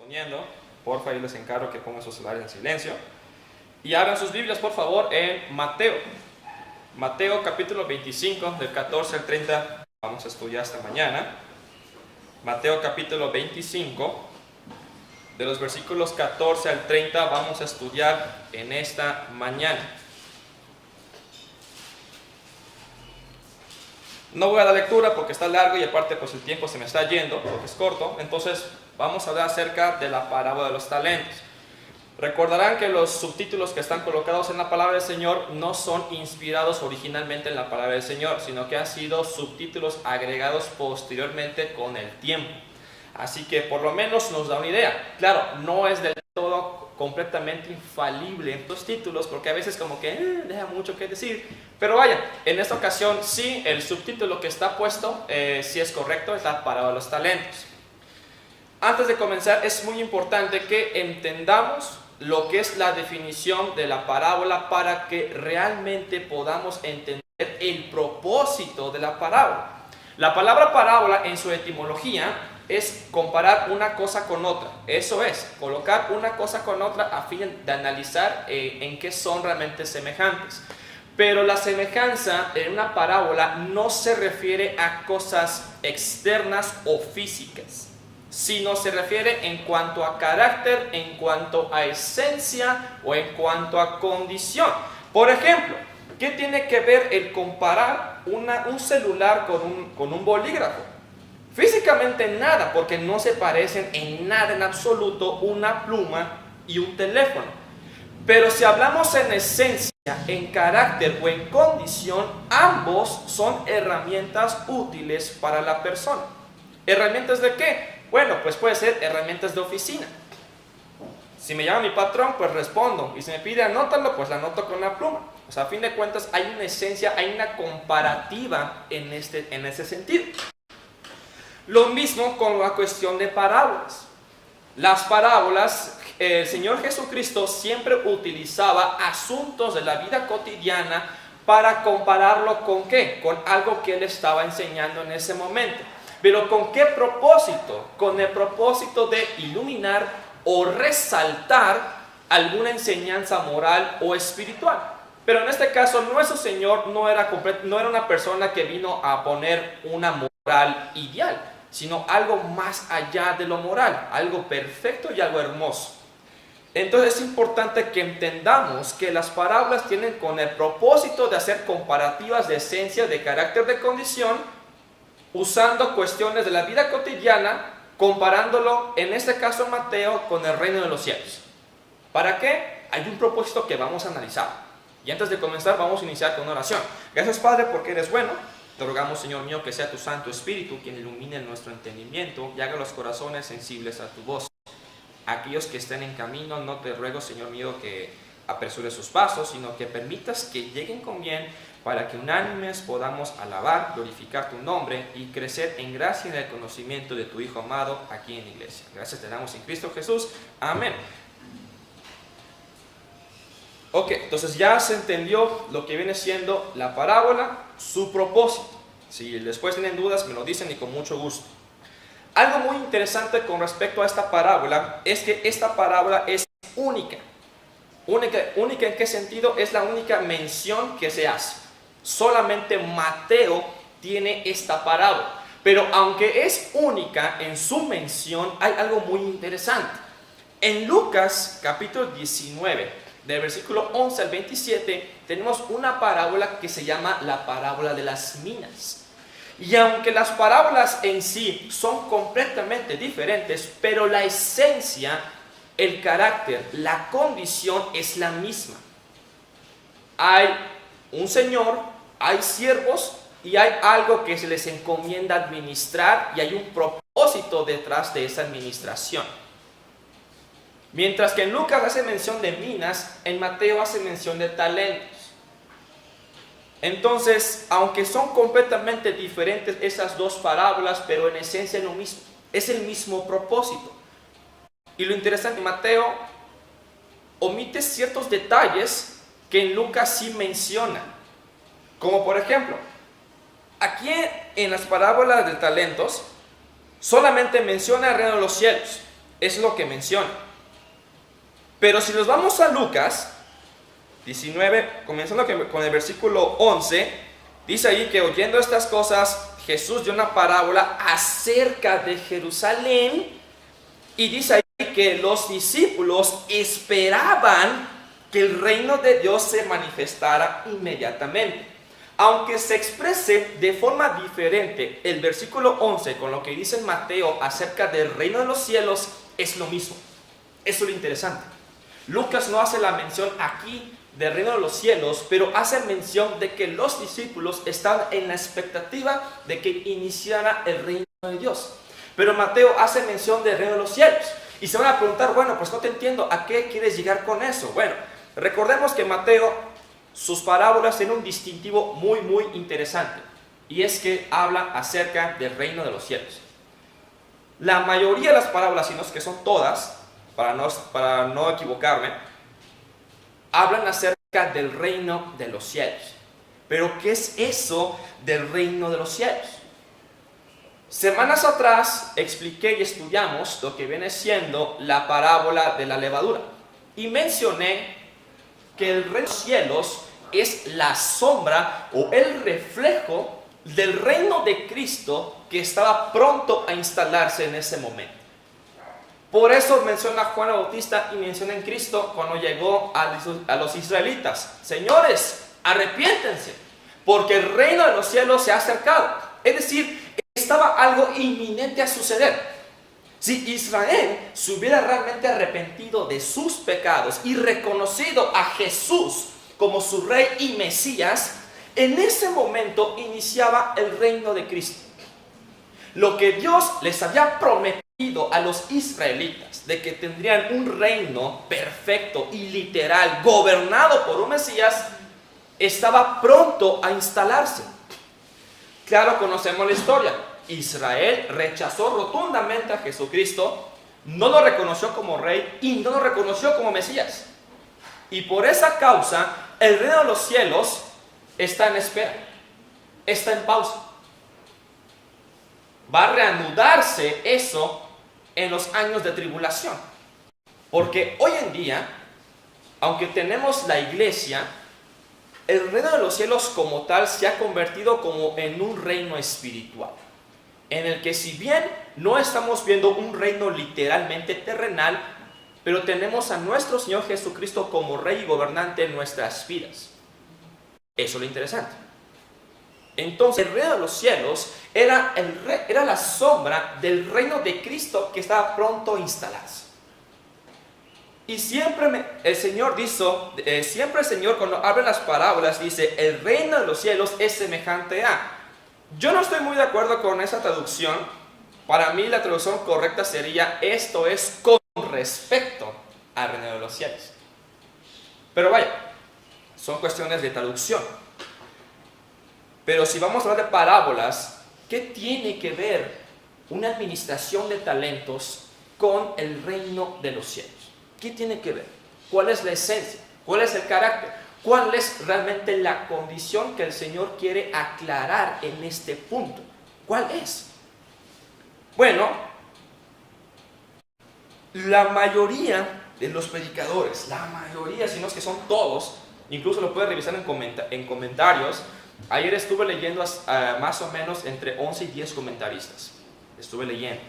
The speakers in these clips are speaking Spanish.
Poniendo, porfa, y les encargo que pongan sus celulares en silencio y abran sus Biblias, por favor, en Mateo capítulo 25, del 14 al 30, vamos a estudiar esta mañana. Mateo capítulo 25, de los versículos 14 al 30, vamos a estudiar en esta mañana. No voy a la lectura porque está largo y aparte pues el tiempo se me está yendo porque es corto. Entonces vamos a hablar acerca de la parábola de los talentos. Recordarán que los subtítulos que están colocados en la palabra del Señor no son inspirados originalmente en la palabra del Señor, sino que han sido subtítulos agregados posteriormente con el tiempo. Así que por lo menos nos da una idea. Claro, no es del todo completamente infalible en los títulos, porque a veces como que deja mucho que decir. Pero vaya, en esta ocasión sí, el subtítulo que está puesto, sí es correcto, es la parábola de los talentos. Antes de comenzar, es muy importante que entendamos lo que es la definición de la parábola para que realmente podamos entender el propósito de la parábola. La palabra parábola en su etimología es comparar una cosa con otra. Eso es, colocar una cosa con otra a fin de analizar en qué son realmente semejantes. Pero la semejanza en una parábola no se refiere a cosas externas o físicas, sino se refiere en cuanto a carácter, en cuanto a esencia o en cuanto a condición. Por ejemplo, ¿qué tiene que ver el comparar un celular con un bolígrafo? Físicamente nada, porque no se parecen en nada en absoluto una pluma y un teléfono. Pero si hablamos en esencia, en carácter o en condición, ambos son herramientas útiles para la persona. ¿Herramientas de qué? Bueno, pues puede ser herramientas de oficina. Si me llama mi patrón, pues respondo. Y si me pide anótalo, pues la anoto con la pluma. O sea, a fin de cuentas hay una esencia, hay una comparativa en ese sentido. Lo mismo con la cuestión de parábolas. Las parábolas, el Señor Jesucristo siempre utilizaba asuntos de la vida cotidiana para compararlo con ¿qué? Con algo que Él estaba enseñando en ese momento. Pero ¿con qué propósito? Con el propósito de iluminar o resaltar alguna enseñanza moral o espiritual. Pero en este caso, nuestro Señor no era una persona que vino a poner una moral ideal, sino algo más allá de lo moral, algo perfecto y algo hermoso. Entonces es importante que entendamos que las parábolas tienen con el propósito de hacer comparativas de esencia, de carácter, de condición, usando cuestiones de la vida cotidiana, comparándolo, en este caso Mateo, con el reino de los cielos. ¿Para qué? Hay un propósito que vamos a analizar. Y antes de comenzar vamos a iniciar con una oración. Gracias, Padre, porque eres bueno. Te rogamos, Señor mío, que sea tu Santo Espíritu quien ilumine nuestro entendimiento y haga los corazones sensibles a tu voz. Aquellos que estén en camino, no te ruego, Señor mío, que apresure sus pasos, sino que permitas que lleguen con bien para que unánimes podamos alabar, glorificar tu nombre y crecer en gracia y en el conocimiento de tu Hijo amado aquí en la iglesia. Gracias te damos en Cristo Jesús. Amén. Ok, entonces ya se entendió lo que viene siendo la parábola, su propósito. Si después tienen dudas, me lo dicen y con mucho gusto. Algo muy interesante con respecto a esta parábola es que esta parábola es única. ¿Única en qué sentido? Es la única mención que se hace. Solamente Mateo tiene esta parábola. Pero aunque es única en su mención, hay algo muy interesante. En Lucas capítulo 19, del versículo 11 al 27, tenemos una parábola que se llama la parábola de las minas. Y aunque las parábolas en sí son completamente diferentes, pero la esencia, el carácter, la condición es la misma. Hay un señor, hay siervos y hay algo que se les encomienda administrar y hay un propósito detrás de esa administración. Mientras que en Lucas hace mención de minas, en Mateo hace mención de talentos. Entonces, aunque son completamente diferentes esas dos parábolas, pero en esencia es lo mismo, es el mismo propósito. Y lo interesante, Mateo omite ciertos detalles que en Lucas sí menciona. Como por ejemplo, aquí en las parábolas de talentos, solamente menciona el reino de los cielos. Es lo que menciona. Pero si nos vamos a Lucas 19, comenzando con el versículo 11, dice ahí que oyendo estas cosas, Jesús dio una parábola acerca de Jerusalén, y dice ahí que los discípulos esperaban que el reino de Dios se manifestara inmediatamente. Aunque se exprese de forma diferente el versículo 11 con lo que dice Mateo acerca del reino de los cielos, es lo mismo. Eso es lo interesante. Lucas no hace la mención aquí del reino de los cielos, pero hace mención de que los discípulos estaban en la expectativa de que iniciara el reino de Dios. Pero Mateo hace mención del reino de los cielos. Y se van a preguntar, bueno, pues no te entiendo, ¿a qué quieres llegar con eso? Bueno, recordemos que Mateo, sus parábolas tienen un distintivo muy interesante. Y es que habla acerca del reino de los cielos. La mayoría de las parábolas, si no es que son todas, para no equivocarme, hablan acerca del reino de los cielos. Pero ¿qué es eso del reino de los cielos? Semanas atrás expliqué y estudiamos lo que viene siendo la parábola de la levadura. Y mencioné que el reino de los cielos es la sombra o el reflejo del reino de Cristo que estaba pronto a instalarse en ese momento. Por eso menciona Juan el Bautista y menciona en Cristo cuando llegó a los israelitas: señores, arrepiéntense, porque el reino de los cielos se ha acercado. Es decir, estaba algo inminente a suceder. Si Israel se hubiera realmente arrepentido de sus pecados y reconocido a Jesús como su rey y Mesías, en ese momento iniciaba el reino de Cristo. Lo que Dios les había prometido a los israelitas de que tendrían un reino perfecto y literal gobernado por un Mesías, estaba pronto a instalarse. Claro, conocemos la historia. Israel rechazó rotundamente a Jesucristo, no lo reconoció como rey y no lo reconoció como Mesías. Y por esa causa, el reino de los cielos está en espera, está en pausa. Va a reanudarse eso en los años de tribulación. Porque hoy en día, aunque tenemos la iglesia, el reino de los cielos como tal se ha convertido como en un reino espiritual, en el que si bien no estamos viendo un reino literalmente terrenal, pero tenemos a nuestro Señor Jesucristo como Rey y gobernante en nuestras vidas. Eso es lo interesante. Entonces el reino de los cielos era la sombra del reino de Cristo que estaba pronto a instalarse. Y siempre el Señor cuando habla las parábolas dice: el reino de los cielos es semejante a. Yo no estoy muy de acuerdo con esa traducción. Para mí la traducción correcta sería: esto es con respecto al reino de los cielos. Pero vaya, son cuestiones de traducción. Pero si vamos a hablar de parábolas, ¿qué tiene que ver una administración de talentos con el reino de los cielos? ¿Qué tiene que ver? ¿Cuál es la esencia? ¿Cuál es el carácter? ¿Cuál es realmente la condición que el Señor quiere aclarar en este punto? ¿Cuál es? Bueno, la mayoría de los predicadores, la mayoría, si no es que son todos, incluso lo puedes revisar en comentarios. Ayer estuve leyendo más o menos entre 11 y 10 comentaristas. Estuve leyendo.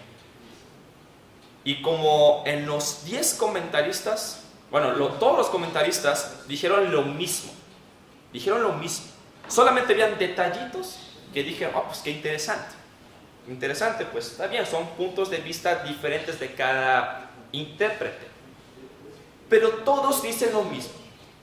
Y como en los 10 comentaristas, todos los comentaristas dijeron lo mismo. Dijeron lo mismo. Solamente habían detallitos que dije: oh, pues qué interesante. Interesante, pues está bien, son puntos de vista diferentes de cada intérprete. Pero todos dicen lo mismo.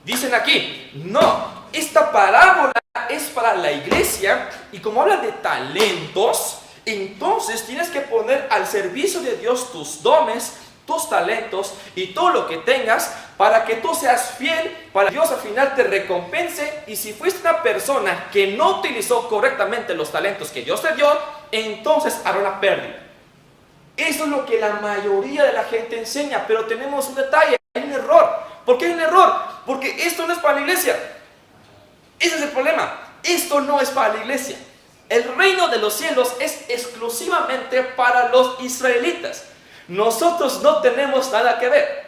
Dicen aquí: no, esta parábola es para la iglesia, y como habla de talentos, entonces tienes que poner al servicio de Dios tus dones, tus talentos y todo lo que tengas para que tú seas fiel, para que Dios al final te recompense. Y si fuiste una persona que no utilizó correctamente los talentos que Dios te dio, entonces hará una pérdida. Eso es lo que la mayoría de la gente enseña, pero tenemos un detalle, hay un error. ¿Por qué hay un error? Porque esto no es para la iglesia. Ese es el problema. Esto no es para la iglesia. El reino de los cielos es exclusivamente para los israelitas. Nosotros no tenemos nada que ver.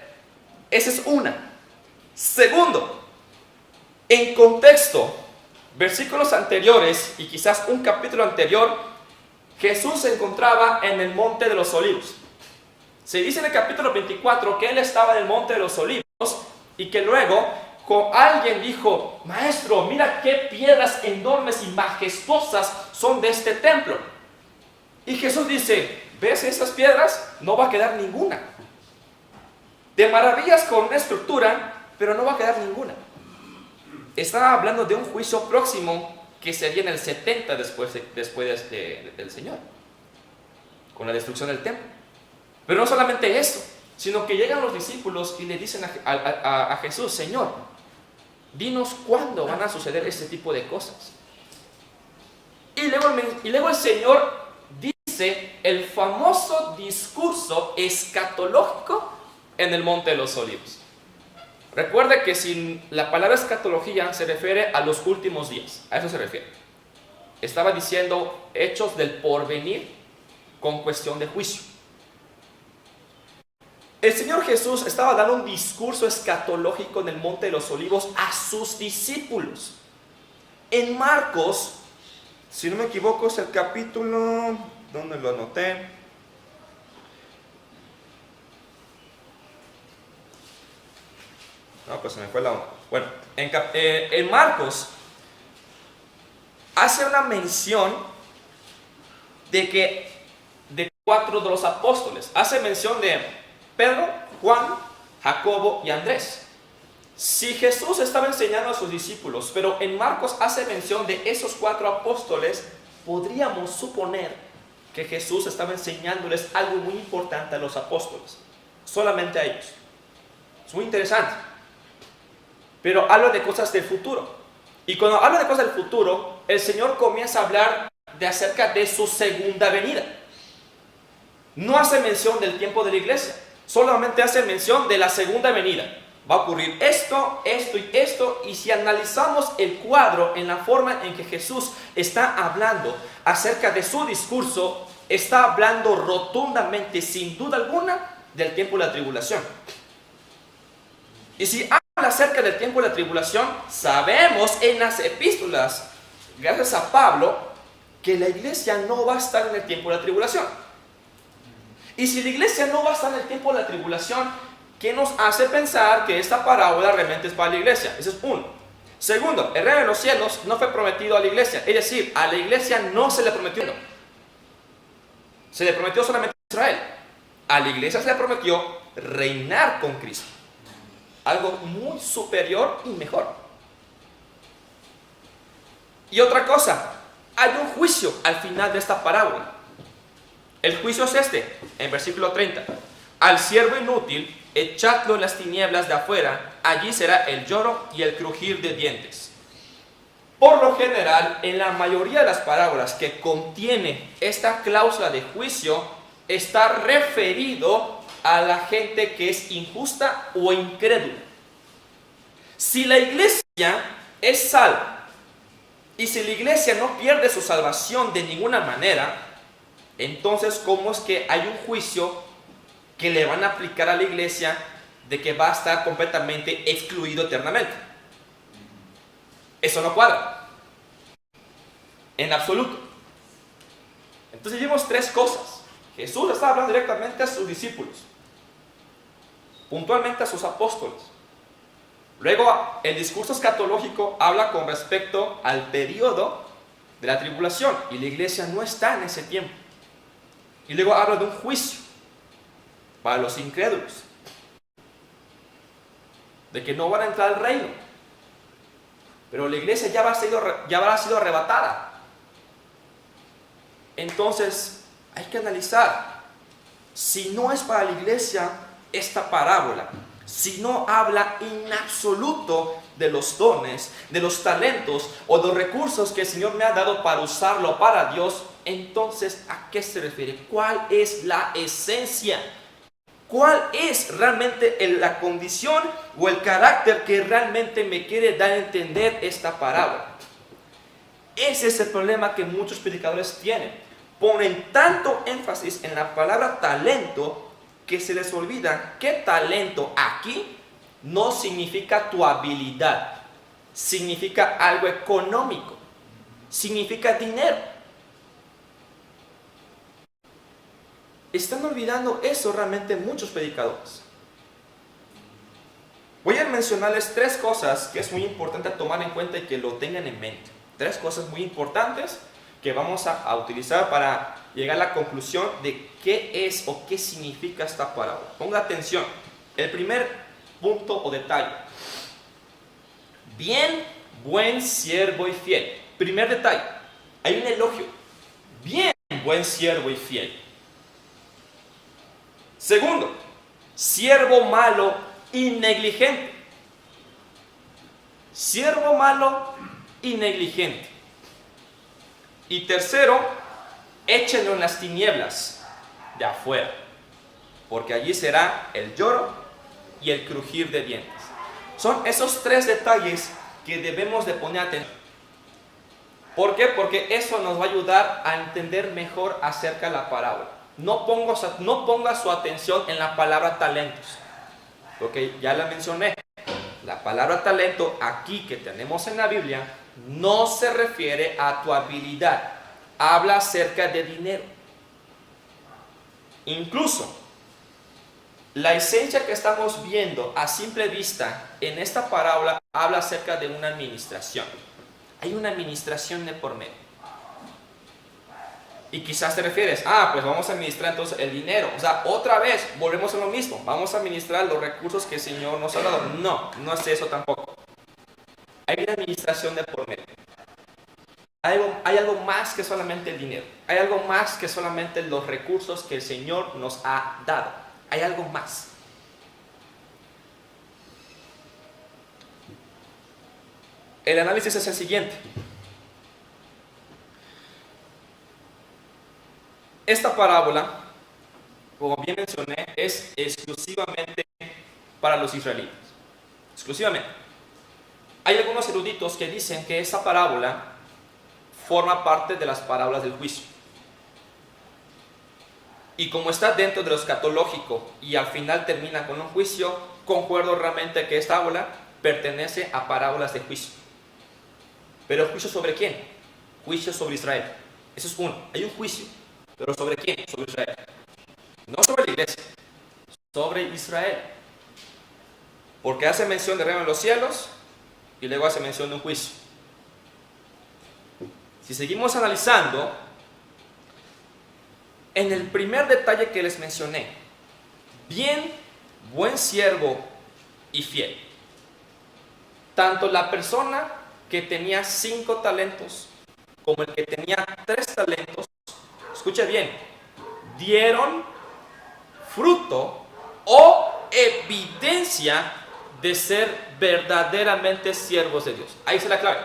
Esa es una. Segundo, en contexto, versículos anteriores y quizás un capítulo anterior, Jesús se encontraba en el Monte de los Olivos. Se dice en el capítulo 24 que Él estaba en el Monte de los Olivos y que luego alguien dijo: Maestro, mira qué piedras enormes y majestuosas son de este templo. Y Jesús dice: ¿ves esas piedras? No va a quedar ninguna. Te maravillas con una estructura, pero no va a quedar ninguna. Estaba hablando de un juicio próximo que sería en el 70 después del Señor, con la destrucción del templo. Pero no solamente eso, sino que llegan los discípulos y le dicen a Jesús: Señor, dinos cuándo van a suceder este tipo de cosas. Y luego el Señor dice el famoso discurso escatológico en el Monte de los Olivos. Recuerde que si la palabra escatología se refiere a los últimos días, a eso se refiere. Estaba diciendo hechos del porvenir con cuestión de juicio. El Señor Jesús estaba dando un discurso escatológico en el Monte de los Olivos a sus discípulos. En Marcos, si no me equivoco, es el capítulo, ¿dónde lo anoté? No, pues se me fue la onda. Bueno, en Marcos hace una mención de 4 de los apóstoles. Hace mención de Pedro, Juan, Jacobo y Andrés. Si Jesús estaba enseñando a sus discípulos, pero en Marcos hace mención de esos 4 apóstoles, podríamos suponer que Jesús estaba enseñándoles algo muy importante a los apóstoles, solamente a ellos. Es muy interesante. Pero habla de cosas del futuro. Y cuando habla de cosas del futuro, el Señor comienza a hablar acerca de su segunda venida. No hace mención del tiempo de la iglesia, solamente hace mención de la segunda venida. Va a ocurrir esto, esto y esto. Y si analizamos el cuadro en la forma en que Jesús está hablando acerca de su discurso, está hablando rotundamente, sin duda alguna, del tiempo de la tribulación. Y si habla acerca del tiempo de la tribulación, sabemos en las epístolas, gracias a Pablo, que la iglesia no va a estar en el tiempo de la tribulación. Y si la iglesia no va a estar en el tiempo de la tribulación, ¿qué nos hace pensar que esta parábola realmente es para la iglesia? Eso es uno. Segundo, el reino de los cielos no fue prometido a la iglesia. Es decir, a la iglesia no se le prometió. Se le prometió solamente a Israel. A la iglesia se le prometió reinar con Cristo. Algo muy superior y mejor. Y otra cosa, hay un juicio al final de esta parábola. El juicio es este, en versículo 30. Al siervo inútil, echadlo en las tinieblas de afuera, allí será el lloro y el crujir de dientes. Por lo general, en la mayoría de las parábolas que contiene esta cláusula de juicio, está referido a la gente que es injusta o incrédula. Si la iglesia es salva y si la iglesia no pierde su salvación de ninguna manera, entonces ¿cómo es que hay un juicio que le van a aplicar a la iglesia de que va a estar completamente excluido eternamente? Eso no cuadra en absoluto. Entonces vimos 3 cosas. Jesús estaba hablando directamente a sus discípulos, puntualmente a sus apóstoles. Luego el discurso escatológico habla con respecto al periodo de la tribulación y la iglesia no está en ese tiempo. Y luego habla de un juicio para los incrédulos, de que no van a entrar al reino, pero la iglesia ya habrá sido arrebatada. Entonces hay que analizar si no es para la iglesia esta parábola, si no habla en absoluto de los dones, de los talentos o de los recursos que el Señor me ha dado para usarlo para Dios, entonces ¿a qué se refiere? ¿Cuál es la esencia? ¿Cuál es realmente la condición o el carácter que realmente me quiere dar a entender esta parábola? Ese es el problema que muchos predicadores tienen. Ponen tanto énfasis en la palabra talento que se les olvida que talento aquí no significa tu habilidad, significa algo económico, significa dinero. Están olvidando eso realmente muchos predicadores. Voy a mencionarles 3 cosas que es muy importante tomar en cuenta y que lo tengan en mente. 3 cosas muy importantes que vamos a utilizar para llegar a la conclusión de qué es o qué significa esta parábola. Ponga atención. El primer punto o detalle. Bien, buen siervo y fiel. Primer detalle. Hay un elogio. Bien, buen siervo y fiel. Segundo, siervo malo y negligente. Siervo malo y negligente. Y tercero, échenlo en las tinieblas de afuera, porque allí será el lloro y el crujir de dientes. Son esos 3 detalles que debemos de poner atención. ¿Por qué? Porque eso nos va a ayudar a entender mejor acerca de la parábola. No ponga su atención en la palabra talentos, porque ya la mencioné. La palabra talento aquí que tenemos en la Biblia no se refiere a tu habilidad, habla acerca de dinero. Incluso la esencia que estamos viendo a simple vista en esta parábola habla acerca de una administración. Hay una administración de por medio. Y quizás te refieres, pues vamos a administrar entonces el dinero. O sea, otra vez volvemos a lo mismo. Vamos a administrar los recursos que el Señor nos ha dado. No, no es eso tampoco. Hay una administración de por medio. Hay algo más que solamente el dinero. Hay algo más que solamente los recursos que el Señor nos ha dado. Hay algo más. El análisis es el siguiente. Esta parábola, como bien mencioné, es exclusivamente para los israelitas. Exclusivamente. Hay algunos eruditos que dicen que esta parábola forma parte de las parábolas del juicio. Y como está dentro de lo escatológico y al final termina con un juicio, concuerdo realmente que esta parábola pertenece a parábolas de juicio. ¿Pero juicio sobre quién? Juicio sobre Israel. Eso es uno. Hay un juicio. ¿Pero sobre quién? Sobre Israel. No sobre la iglesia. Sobre Israel. Porque hace mención de reino en los cielos y luego hace mención de un juicio. Si seguimos analizando, en el primer detalle que les mencioné, bien, buen siervo y fiel. Tanto la persona que tenía 5 talentos como el que tenía 3 talentos, escuche bien, dieron fruto o evidencia de ser verdaderamente siervos de Dios. Ahí está la clave.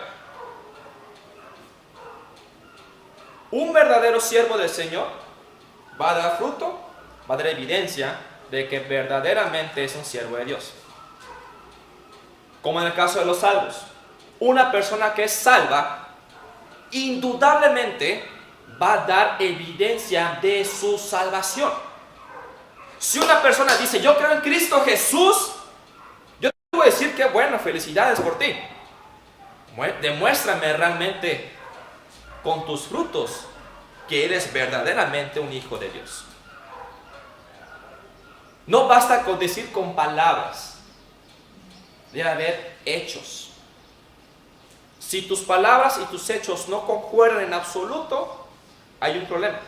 Un verdadero siervo del Señor va a dar fruto, va a dar evidencia de que verdaderamente es un siervo de Dios. Como en el caso de los salvos. Una persona que es salva, indudablemente va a dar evidencia de su salvación. Si una persona dice, yo creo en Cristo Jesús, yo te voy a decir que bueno, felicidades por ti. Demuéstrame realmente con tus frutos que eres verdaderamente un hijo de Dios. No basta con decir con palabras, debe haber hechos. Si tus palabras y tus hechos no concuerdan en absoluto, hay un problema.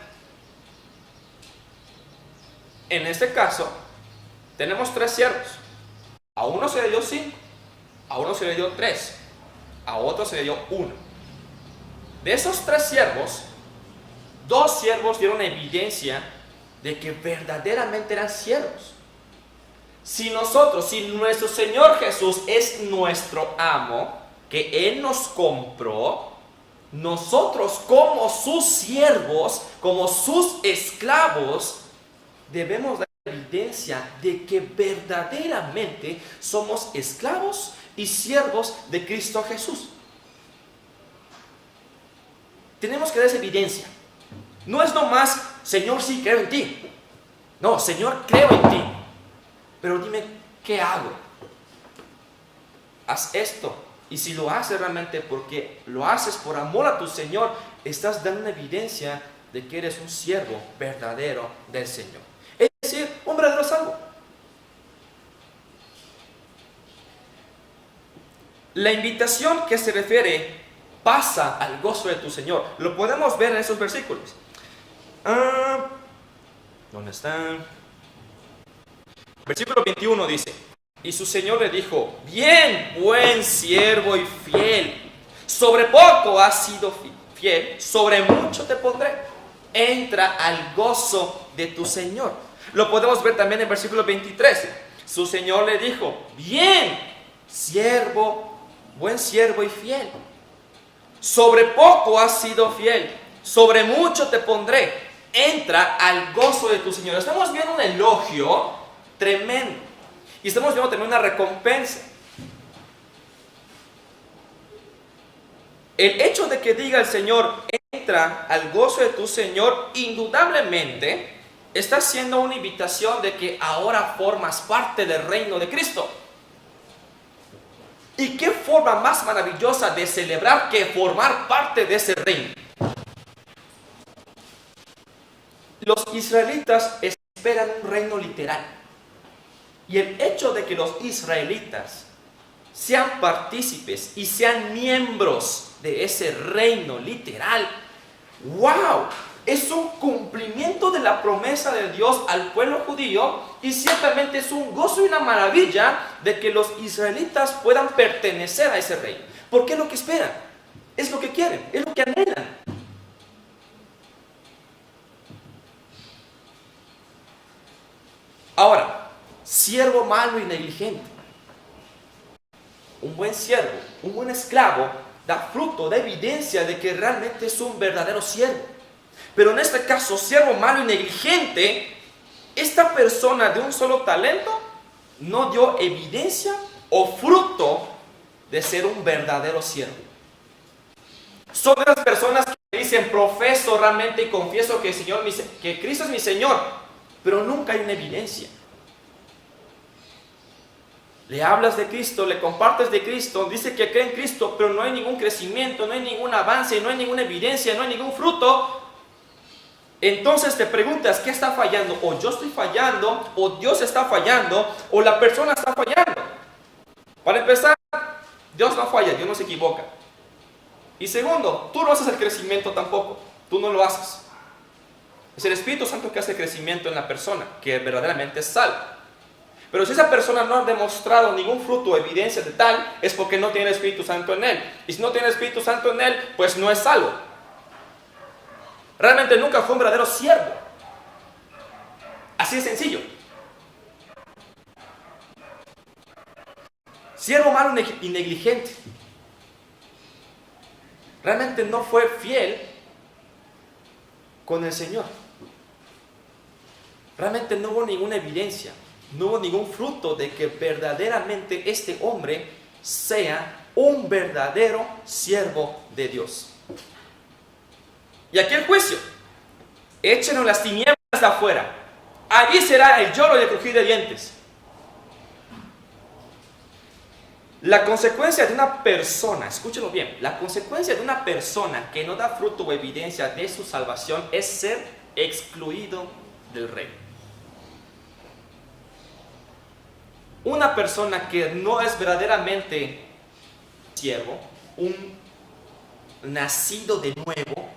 En este caso, tenemos 3 siervos. A uno se le dio 5, a uno se le dio 3, a otro se le dio 1. De esos 3 siervos, 2 siervos dieron evidencia de que verdaderamente eran siervos. Si nuestro Señor Jesús es nuestro amo, que Él nos compró, nosotros como sus siervos, como sus esclavos, debemos dar evidencia de que verdaderamente somos esclavos y siervos de Cristo Jesús. Tenemos que dar esa evidencia. No es nomás, Señor, sí creo en ti. No, Señor, creo en ti, pero dime, ¿qué hago? Haz esto. Y si lo haces realmente porque lo haces por amor a tu Señor, estás dando una evidencia de que eres un siervo verdadero del Señor. Es decir, un verdadero salvo. La invitación que se refiere pasa al gozo de tu Señor. Lo podemos ver en esos versículos. ¿Dónde están? Versículo 21 dice: y su Señor le dijo: bien, buen siervo y fiel. Sobre poco has sido fiel, sobre mucho te pondré. Entra al gozo de tu Señor. Lo podemos ver también en versículo 23. Su Señor le dijo: bien, buen siervo y fiel. Sobre poco has sido fiel, sobre mucho te pondré. Entra al gozo de tu Señor. Estamos viendo un elogio tremendo. Y estamos viendo también una recompensa. El hecho de que diga el Señor: entra al gozo de tu Señor, indudablemente está haciendo una invitación de que ahora formas parte del reino de Cristo. ¿Y qué forma más maravillosa de celebrar que formar parte de ese reino? Los israelitas esperan un reino literal. Y el hecho de que los israelitas sean partícipes y sean miembros de ese reino literal, ¡wow! Es un cumplimiento de la promesa de Dios al pueblo judío, y ciertamente es un gozo y una maravilla de que los israelitas puedan pertenecer a ese reino. Porque es lo que esperan, es lo que quieren, es lo que anhelan. Ahora, siervo malo y negligente. Un buen siervo, un buen esclavo, da fruto, da evidencia de que realmente es un verdadero siervo. Pero en este caso, siervo malo y negligente, esta persona de un solo talento no dio evidencia o fruto de ser un verdadero siervo. Son esas personas que dicen: profeso realmente y confieso que Cristo es mi Señor, pero nunca hay una evidencia. Le hablas de Cristo, le compartes de Cristo, dice que cree en Cristo, pero no hay ningún crecimiento, no hay ningún avance, no hay ninguna evidencia, no hay ningún fruto. Entonces te preguntas: ¿qué está fallando? O yo estoy fallando, o Dios está fallando, o la persona está fallando. Para empezar, Dios no falla, Dios no se equivoca. Y segundo, tú no haces el crecimiento tampoco, tú no lo haces. Es el Espíritu Santo que hace crecimiento en la persona, que verdaderamente es salva. Pero si esa persona no ha demostrado ningún fruto o evidencia de tal, es porque no tiene el Espíritu Santo en él. Y si no tiene el Espíritu Santo en él, pues no es salvo. Realmente nunca fue un verdadero siervo. Así de sencillo. Siervo malo y negligente. Realmente no fue fiel con el Señor. Realmente no hubo ninguna evidencia, no hubo ningún fruto de que verdaderamente este hombre sea un verdadero siervo de Dios. Y aquí el juicio: échenos las tinieblas de afuera, allí será el lloro y el crujir de dientes. La consecuencia de una persona, escúchenlo bien, la consecuencia de una persona que no da fruto o evidencia de su salvación es ser excluido del reino. Una persona que no es verdaderamente siervo, un nacido de nuevo,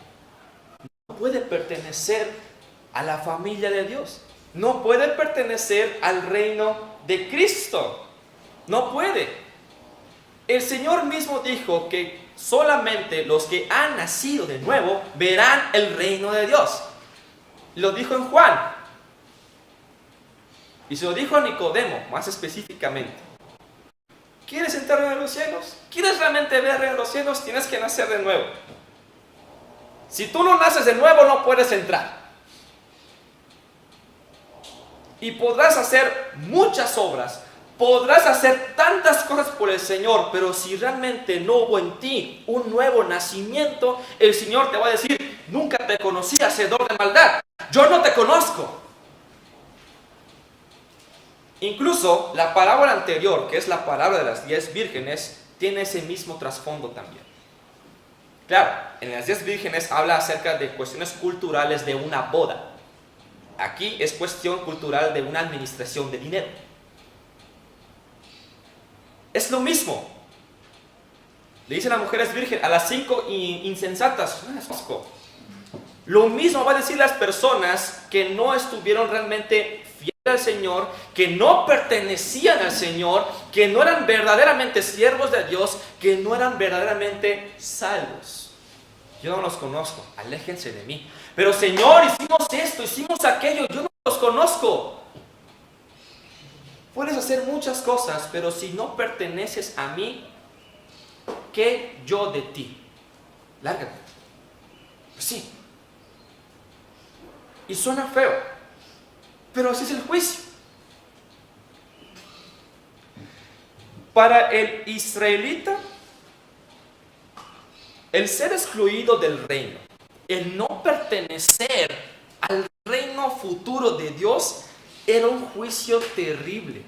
no puede pertenecer a la familia de Dios. No puede pertenecer al reino de Cristo. No puede. El Señor mismo dijo que solamente los que han nacido de nuevo verán el reino de Dios. Lo dijo en Juan. Y se lo dijo a Nicodemo, más específicamente. ¿Quieres entrar en los cielos? ¿Quieres realmente ver en los cielos? Tienes que nacer de nuevo. Si tú no naces de nuevo, no puedes entrar. Y podrás hacer muchas obras, podrás hacer tantas cosas por el Señor, pero si realmente no hubo en ti un nuevo nacimiento, el Señor te va a decir: nunca te conocí, hacedor de maldad. Yo no te conozco. Incluso la parábola anterior, que es la parábola de las 10 vírgenes, tiene ese mismo trasfondo también. Claro, en las 10 vírgenes habla acerca de cuestiones culturales de una boda. Aquí es cuestión cultural de una administración de dinero. Es lo mismo. Le dicen a las mujeres vírgenes, a las 5 insensatas, lo mismo va a decir las personas que no estuvieron realmente fieles al Señor, que no pertenecían al Señor, que no eran verdaderamente siervos de Dios, que no eran verdaderamente salvos. Yo no los conozco, aléjense de mí. Pero Señor, hicimos esto, hicimos aquello, yo no los conozco. Puedes hacer muchas cosas, pero si no perteneces a mí, ¿qué yo de ti? Lárgate. Pues sí. Y suena feo, pero así es el juicio. Para el israelita, el ser excluido del reino, el no pertenecer al reino futuro de Dios, era un juicio terrible.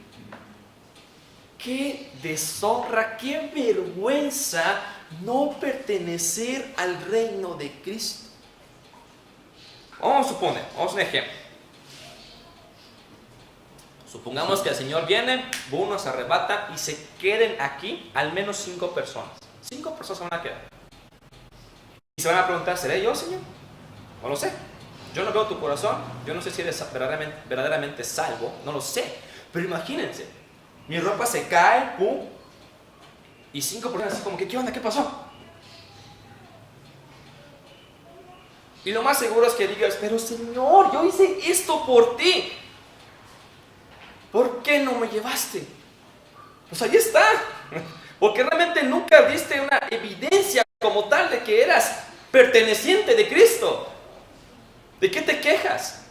Qué deshonra, qué vergüenza no pertenecer al reino de Cristo. Vamos a suponer, vamos a un ejemplo. Supongamos que el Señor viene, uno se arrebata y se queden aquí al menos 5 personas. 5 personas se van a quedar. Y se van a preguntar, ¿seré yo, Señor? No lo sé. Yo no veo tu corazón, yo no sé si eres verdaderamente salvo, no lo sé. Pero imagínense, mi ropa se cae, pum, y 5 personas así como que, ¿qué onda? ¿Qué pasó? Y lo más seguro es que digas, pero Señor, yo hice esto por ti. ¿Por qué no me llevaste? Pues ahí está. Porque realmente nunca viste una evidencia como tal de que eras perteneciente de Cristo. ¿De qué te quejas?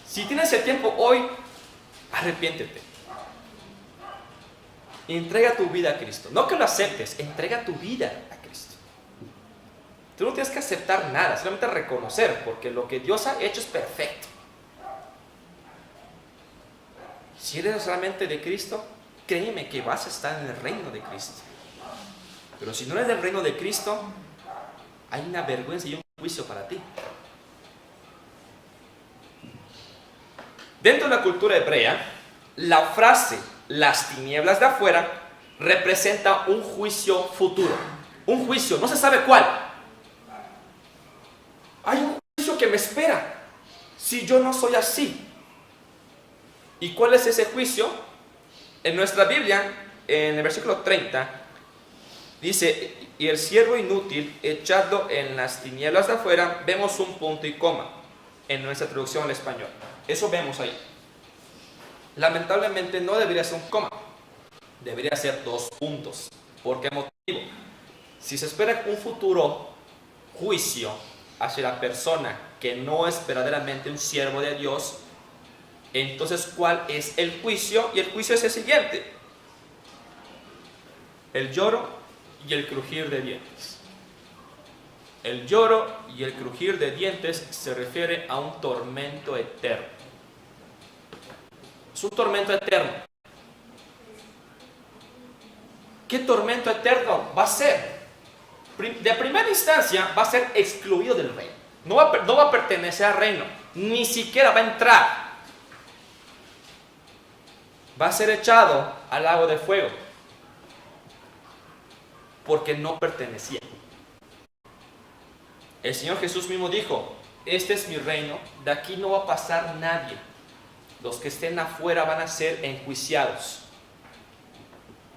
Si tienes el tiempo hoy, arrepiéntete. Entrega tu vida a Cristo. No que lo aceptes, entrega tu vida a Cristo. Tú no tienes que aceptar nada, solamente reconocer, porque lo que Dios ha hecho es perfecto. Si eres realmente de Cristo, créeme que vas a estar en el reino de Cristo. Pero si no eres del reino de Cristo, hay una vergüenza y un juicio para ti. Dentro de la cultura hebrea, la frase "las tinieblas de afuera" representa un juicio futuro. Un juicio, no se sabe cuál. Hay un juicio que me espera si yo no soy así. ¿Y cuál es ese juicio? En nuestra Biblia, en el versículo 30, dice, y el siervo inútil echado en las tinieblas de afuera, vemos un punto y coma en nuestra traducción al español. Eso vemos ahí. Lamentablemente no debería ser un coma, debería ser 2 puntos. ¿Por qué motivo? Si se espera un futuro juicio hacia la persona que no es verdaderamente un siervo de Dios, entonces ¿cuál es el juicio? Y el juicio es el siguiente: el lloro y el crujir de dientes. El lloro y el crujir de dientes se refiere a un tormento eterno. Es un tormento eterno. ¿Qué tormento eterno va a ser? De primera instancia va a ser excluido del reino. No va a pertenecer al reino. Ni siquiera va a entrar. Va a ser echado al lago de fuego. Porque no pertenecía. El Señor Jesús mismo dijo, este es mi reino, de aquí no va a pasar nadie. Los que estén afuera van a ser enjuiciados.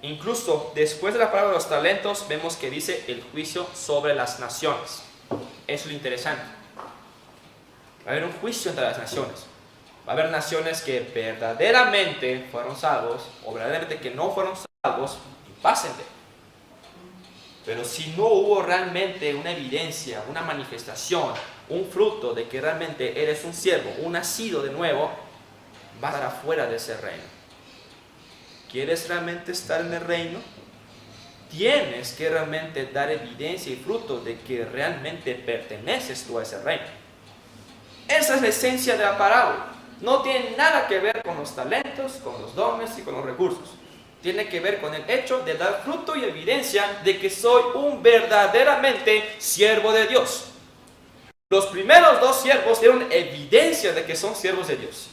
Incluso después de la palabra de los talentos, vemos que dice el juicio sobre las naciones. Eso es lo interesante. Va a haber un juicio entre las naciones. Va a haber naciones que verdaderamente fueron salvos, o verdaderamente que no fueron salvos, y pásenle. Pero si no hubo realmente una evidencia, una manifestación, un fruto de que realmente eres un siervo, un nacido de nuevo, vas a estar afuera de ese reino. ¿Quieres realmente estar en el reino? Tienes que realmente dar evidencia y fruto de que realmente perteneces tú a ese reino. Esa es la esencia de la parábola. No tiene nada que ver con los talentos, con los dones y con los recursos. Tiene que ver con el hecho de dar fruto y evidencia de que soy un verdaderamente siervo de Dios. Los primeros dos siervos dieron evidencia de que son siervos de Dios.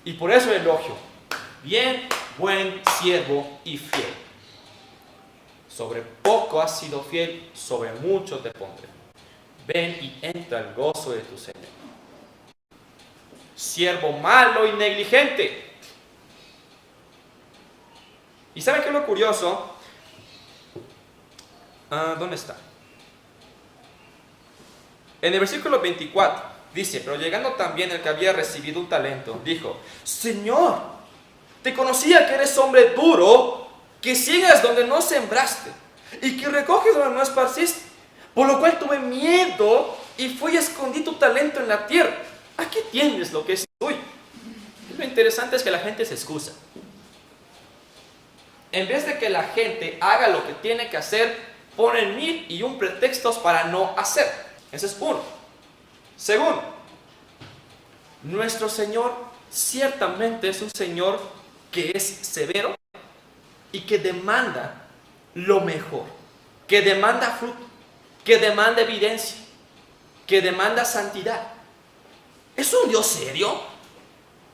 Y por eso elogio. Bien, buen siervo y fiel. Sobre poco has sido fiel, sobre mucho te pondré. Ven y entra al gozo de tu Señor. Siervo malo y negligente. ¿Y saben qué es lo curioso? ¿Dónde está? En el versículo 24 dice, pero llegando también el que había recibido un talento, dijo, Señor, te conocía que eres hombre duro, que ciegas donde no sembraste y que recoges donde no esparciste, por lo cual tuve miedo y fui y escondí tu talento en la tierra. Aquí tienes lo que es tuyo. Lo interesante es que la gente se excusa. En vez de que la gente haga lo que tiene que hacer, ponen 1001 pretextos para no hacer. Ese es uno. Segundo, nuestro Señor ciertamente es un Señor que es severo y que demanda lo mejor, que demanda fruto, que demanda evidencia, que demanda santidad. ¿Es un Dios serio?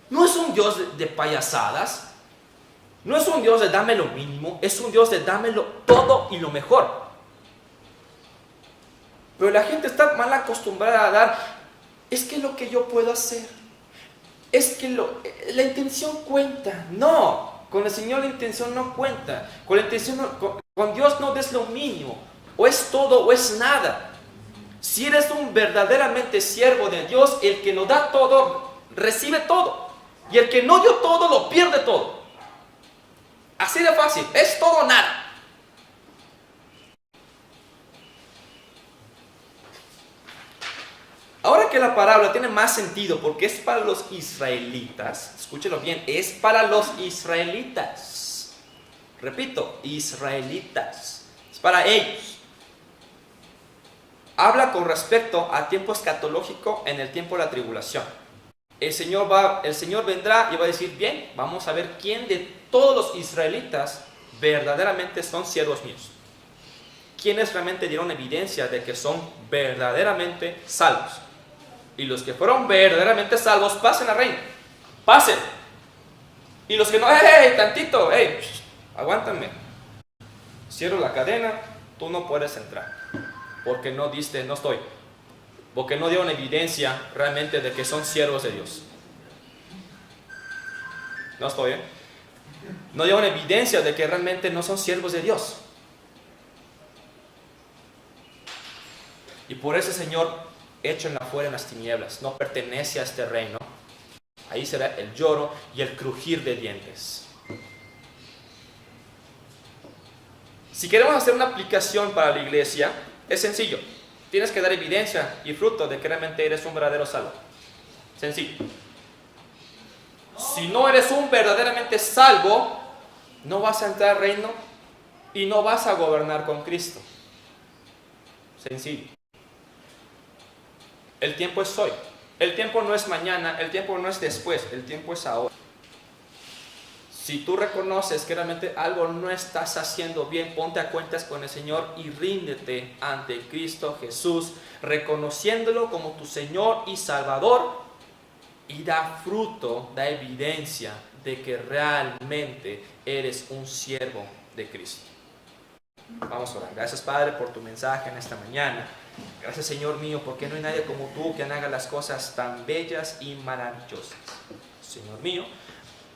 No es un Dios de payasadas. No es un Dios de dame lo mínimo, es un Dios de dámelo todo y lo mejor. Pero la gente está mal acostumbrada a dar, es que lo que yo puedo hacer, es que la intención cuenta. No, con el Señor la intención no cuenta. Con la intención con Dios no des lo mínimo, o es todo o es nada. Si eres un verdaderamente siervo de Dios, el que lo da todo, recibe todo. Y el que no dio todo, lo pierde todo. Así de fácil, es todo o nada. Ahora que la parábola tiene más sentido porque es para los israelitas, escúchelo bien, es para los israelitas. Repito, israelitas, es para ellos. Habla con respecto a tiempo escatológico en el tiempo de la tribulación. El Señor vendrá y va a decir, bien, vamos a ver quién de todos los israelitas verdaderamente son siervos míos. ¿Quiénes realmente dieron evidencia de que son verdaderamente salvos? Y los que fueron verdaderamente salvos, pasen al reino. Pasen. Y los que no, tantito, aguántame. Cierro la cadena, tú no puedes entrar. Porque no estoy. Porque no dieron evidencia realmente de que son siervos de Dios. No estoy, No dieron evidencia de que realmente no son siervos de Dios. Y por ese Señor, échenla fuera en las tinieblas, no pertenece a este reino. Ahí será el lloro y el crujir de dientes. Si queremos hacer una aplicación para la iglesia, es sencillo. Tienes que dar evidencia y fruto de que realmente eres un verdadero salvo. Sencillo. Si no eres un verdaderamente salvo, no vas a entrar al reino y no vas a gobernar con Cristo. Sencillo. El tiempo es hoy. El tiempo no es mañana, el tiempo no es después, el tiempo es ahora. Si tú reconoces que realmente algo no estás haciendo bien, ponte a cuentas con el Señor y ríndete ante Cristo Jesús, reconociéndolo como tu Señor y Salvador, y da fruto, da evidencia de que realmente eres un siervo de Cristo. Vamos a orar. Gracias, Padre, por tu mensaje en esta mañana. Gracias, Señor mío, porque no hay nadie como tú que haga las cosas tan bellas y maravillosas. Señor mío,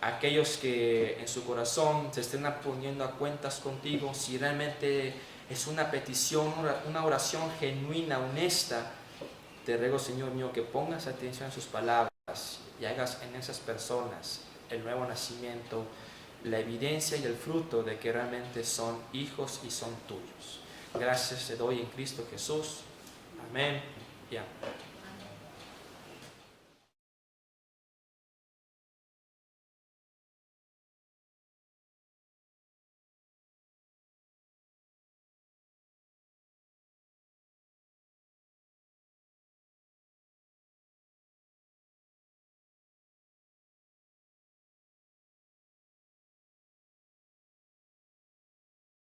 aquellos que en su corazón se estén poniendo a cuentas contigo, si realmente es una petición, una oración genuina, honesta, te ruego, Señor mío, que pongas atención en sus palabras y hagas en esas personas el nuevo nacimiento, la evidencia y el fruto de que realmente son hijos y son tuyos. Gracias te doy en Cristo Jesús. Amén y amén.